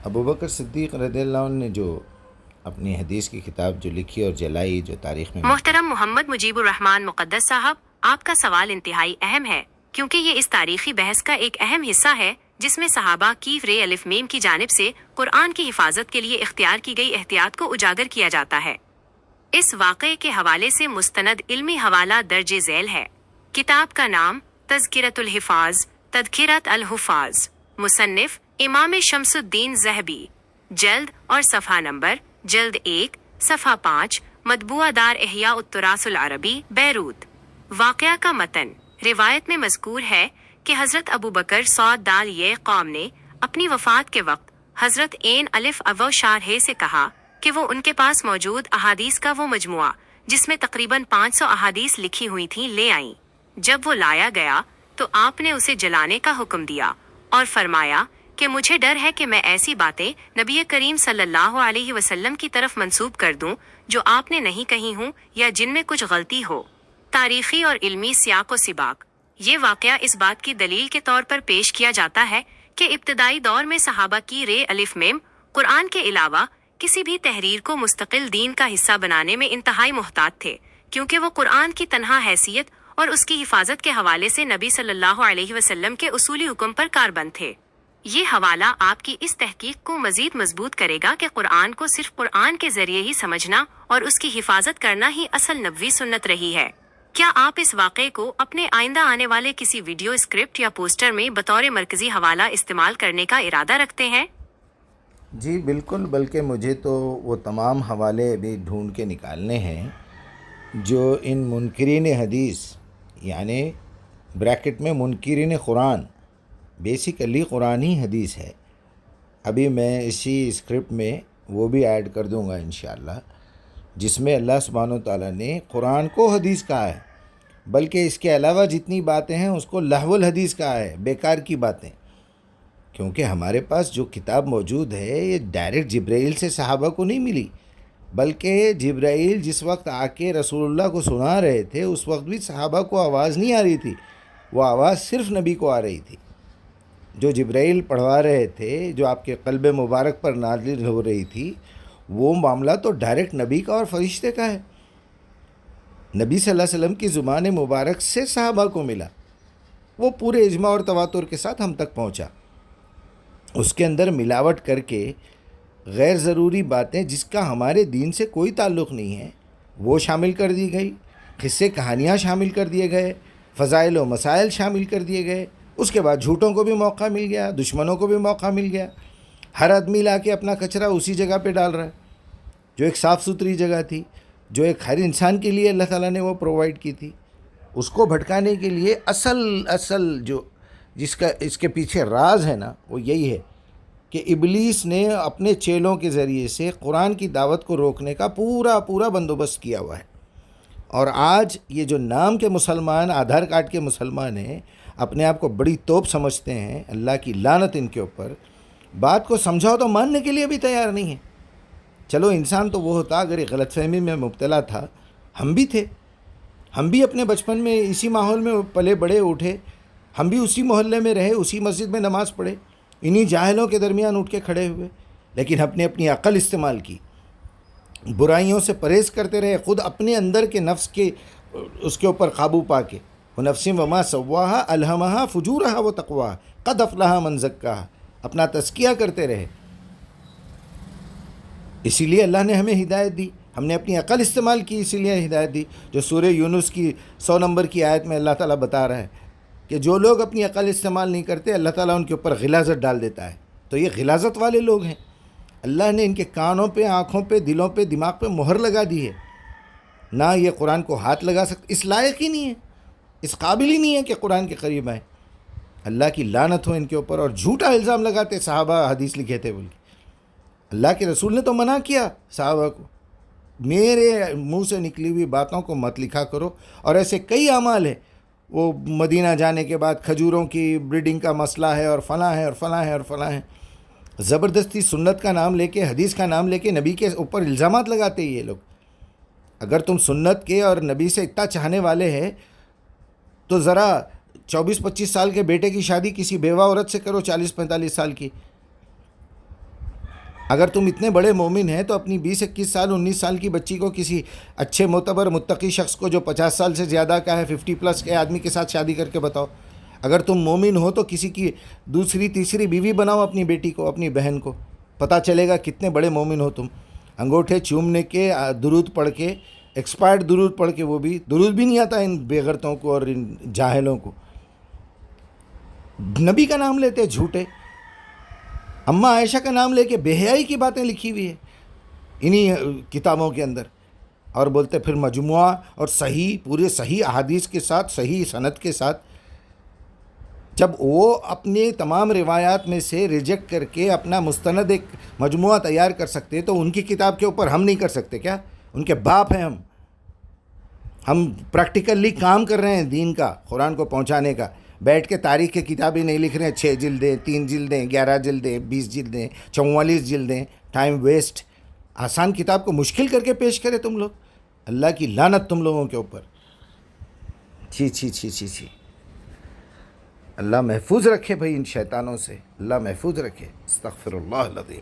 ابوبکر صدیق رضی اللہ عنہ نے جو اپنی حدیث کی کتاب جو لکھی اور جلائی، جو تاریخ میں محترم محمد مجیب الرحمان مقدس صاحب، آپ کا سوال انتہائی اہم ہے کیونکہ یہ اس تاریخی بحث کا ایک اہم حصہ ہے جس میں صحابہ کی رے الف میم کی جانب سے قرآن کی حفاظت کے لیے اختیار کی گئی احتیاط کو اجاگر کیا جاتا ہے۔ اس واقعے کے حوالے سے مستند علمی حوالہ درج ذیل ہے۔ کتاب کا نام تذکرۃ الحفاظ، تذکرۃ الحفاظ، مصنف امام شمس الدین ذہبی، جلد اور صفحہ نمبر، جلد 1، صفحہ 5، مطبوعہ دار احیاء التراث العربی، بیروت۔ واقعہ کا متن، روایت میں مذکور ہے کہ حضرت ابو بکر صاد دال یہ قوم نے اپنی وفات کے وقت حضرت عین الف او شارح سے کہا کہ وہ ان کے پاس موجود احادیث کا وہ مجموعہ جس میں تقریباً 500 احادیث لکھی ہوئی تھیں لے آئیں۔ جب وہ لایا گیا تو آپ نے اسے جلانے کا حکم دیا اور فرمایا کہ مجھے ڈر ہے کہ میں ایسی باتیں نبی کریم صلی اللہ علیہ وسلم کی طرف منسوب کر دوں جو آپ نے نہیں کہی ہوں یا جن میں کچھ غلطی ہو۔ تاریخی اور علمی سیاق و سباق۔ یہ واقعہ اس بات کی دلیل کے طور پر پیش کیا جاتا ہے کہ ابتدائی دور میں صحابہ کی رے الف میم قرآن کے علاوہ کسی بھی تحریر کو مستقل دین کا حصہ بنانے میں انتہائی محتاط تھے، کیونکہ وہ قرآن کی تنہا حیثیت اور اس کی حفاظت کے حوالے سے نبی صلی اللہ علیہ وسلم کے اصولی حکم پر کاربند تھے۔ یہ حوالہ آپ کی اس تحقیق کو مزید مضبوط کرے گا کہ قرآن کو صرف قرآن کے ذریعے ہی سمجھنا اور اس کی حفاظت کرنا ہی اصل نبوی سنت رہی ہے۔ کیا آپ اس واقعے کو اپنے آئندہ آنے والے کسی ویڈیو اسکرپٹ یا پوسٹر میں بطور مرکزی حوالہ استعمال کرنے کا ارادہ رکھتے ہیں؟ جی بالکل، بلکہ مجھے تو وہ تمام حوالے ابھی ڈھونڈ کے نکالنے ہیں جو ان منکرین حدیث، یعنی بریکٹ میں منکرین قرآن، بیسیکلی قرآن ہی حدیث ہے۔ ابھی میں اسی اسکرپٹ میں وہ بھی ایڈ کر دوں گا انشاءاللہ، جس میں اللہ سبحانہ وتعالیٰ نے قرآن کو حدیث کہا ہے، بلکہ اس کے علاوہ جتنی باتیں ہیں اس کو لہو الحدیث کہا ہے، بیکار کی باتیں۔ کیونکہ ہمارے پاس جو کتاب موجود ہے یہ ڈائریکٹ جبرائیل سے صحابہ کو نہیں ملی، بلکہ جبرائیل جس وقت آ کے رسول اللہ کو سنا رہے تھے اس وقت بھی صحابہ کو آواز نہیں آ رہی تھی، وہ آواز صرف نبی کو آ رہی تھی۔ جو جبرائیل پڑھوا رہے تھے، جو آپ کے قلب مبارک پر نازل ہو رہی تھی، وہ معاملہ تو ڈائریکٹ نبی کا اور فرشتے کا ہے۔ نبی صلی اللہ علیہ وسلم کی زبان مبارک سے صحابہ کو ملا، وہ پورے اجماع اور تواتر کے ساتھ ہم تک پہنچا۔ اس کے اندر ملاوٹ کر کے غیر ضروری باتیں جس کا ہمارے دین سے کوئی تعلق نہیں ہے وہ شامل کر دی گئی، قصے کہانیاں شامل کر دیے گئے، فضائل و مسائل شامل کر دیے گئے۔ اس کے بعد جھوٹوں کو بھی موقع مل گیا، دشمنوں کو بھی موقع مل گیا۔ ہر آدمی لا کے اپنا کچرا اسی جگہ پہ ڈال رہا ہے جو ایک صاف ستھری جگہ تھی، جو ایک ہر انسان کے لیے اللہ تعالیٰ نے وہ پرووائڈ کی تھی۔ اس کو بھٹکانے کے لیے اصل جو اس کے پیچھے راز ہے نا، وہ یہی ہے کہ ابلیس نے اپنے چیلوں کے ذریعے سے قرآن کی دعوت کو روکنے کا پورا بندوبست کیا ہوا ہے۔ اور آج یہ جو نام کے مسلمان، آدھار کارڈ کے مسلمان ہیں، اپنے آپ کو بڑی توپ سمجھتے ہیں، اللہ کی لعنت ان کے اوپر، بات کو سمجھاؤ تو ماننے کے لیے بھی تیار نہیں ہے۔ چلو انسان تو وہ ہوتا اگر ایک غلط فہمی میں مبتلا تھا، ہم بھی تھے، ہم بھی اپنے بچپن میں اسی ماحول میں پلے بڑے اٹھے، ہم بھی اسی محلے میں رہے، اسی مسجد میں نماز پڑھے، انہی جاہلوں کے درمیان اٹھ کے کھڑے ہوئے، لیکن اپنی عقل استعمال کی، برائیوں سے پرہیز کرتے رہے، خود اپنے اندر کے نفس کے اس کے اوپر قابو پا کے، وَنَفْسٍ وَمَا سَوَّاهَا أَلْهَمَهَا فُجُورَهَا وَتَقْوَاهَا قَدْ أَفْلَحَ مَنْ زَكَّاهَا، اپنا تزکیہ کرتے رہے۔ اسی لیے اللہ نے ہمیں ہدایت دی، ہم نے اپنی عقل استعمال کی، اسی لیے ہدایت دی۔ جو سورہ یونس کی 100 نمبر کی آیت میں اللہ تعالیٰ بتا رہا ہے کہ جو لوگ اپنی عقل استعمال نہیں کرتے اللہ تعالیٰ ان کے اوپر غلاظت ڈال دیتا ہے۔ تو یہ غلاظت والے لوگ ہیں، اللہ نے ان کے کانوں پہ، آنکھوں پہ، دلوں پہ، دماغ پہ مہر لگا دی ہے، نہ یہ قرآن کو ہاتھ لگا سکتے، اس لائق ہی نہیں ہے، اس قابل ہی نہیں ہے کہ قرآن کے قریب آئیں۔ اللہ کی لعنت ہو ان کے اوپر، اور جھوٹا الزام لگاتے صحابہ حدیث لکھے تھے بول کے۔ اللہ کے رسول نے تو منع کیا صحابہ کو، میرے منہ سے نکلی ہوئی باتوں کو مت لکھا کرو، اور ایسے کئی اعمال ہیں، وہ مدینہ جانے کے بعد کھجوروں کی بریڈنگ کا مسئلہ ہے، اور فلاں ہے اور فلاں ہے اور فلاں ہے، زبردستی سنت کا نام لے کے، حدیث کا نام لے کے نبی کے اوپر الزامات لگاتے ہیں یہ لوگ۔ اگر تم سنت کے اور نبی سے اتنا چاہنے والے ہیں تو ذرا 24-25 سال کے بیٹے کی شادی کسی بیوہ عورت سے کرو 40-45 سال کی، اگر تم اتنے بڑے مومن ہیں تو اپنی 20-21 سال 19 سال کی بچی کو کسی اچھے معتبر متقی شخص کو جو 50 سال سے زیادہ کا ہے 50 پلس کے آدمی کے ساتھ شادی کر کے بتاؤ. اگر تم مومن ہو تو کسی کی دوسری تیسری بیوی بناؤ اپنی بیٹی کو, اپنی بہن کو, پتہ چلے گا کتنے بڑے مومن ہو تم. انگوٹھے چومنے کے, درود پڑھ کے, ایکسپائرڈ درود پڑھ کے, وہ بھی درود بھی نہیں آتا ان بے غیرتوں کو اور ان جاہلوں کو. نبی کا نام لیتے جھوٹے, اماں عائشہ کا نام لے کے بے حیائی کی باتیں لکھی ہوئی ہے انہی کتابوں کے اندر, اور بولتے پھر مجموعہ اور صحیح پورے صحیح احادیث کے ساتھ صحیح سند کے ساتھ. جب وہ اپنے تمام روایات میں سے ریجیکٹ کر کے اپنا مستند ایک مجموعہ تیار کر سکتے تو ان کی کتاب کے اوپر ہم نہیں کر سکتے کیا؟ ان کے باپ ہیں ہم پریکٹیکلی کام کر رہے ہیں دین کا, قرآن کو پہنچانے کا. بیٹھ کے تاریخ کی کتابیں نہیں لکھ رہے ہیں, 6 جلدیں 3 جلدیں 11 جلدیں 20 جلدیں 44 جلدیں, ٹائم ویسٹ. آسان کتاب کو مشکل کر کے پیش کرے تم لوگ. اللہ کی لعنت تم لوگوں کے اوپر. چھی چھی چھی چھی چھی. اللہ محفوظ رکھے بھائی ان شیطانوں سے, اللہ محفوظ رکھے. استغفر اللہ العظیم.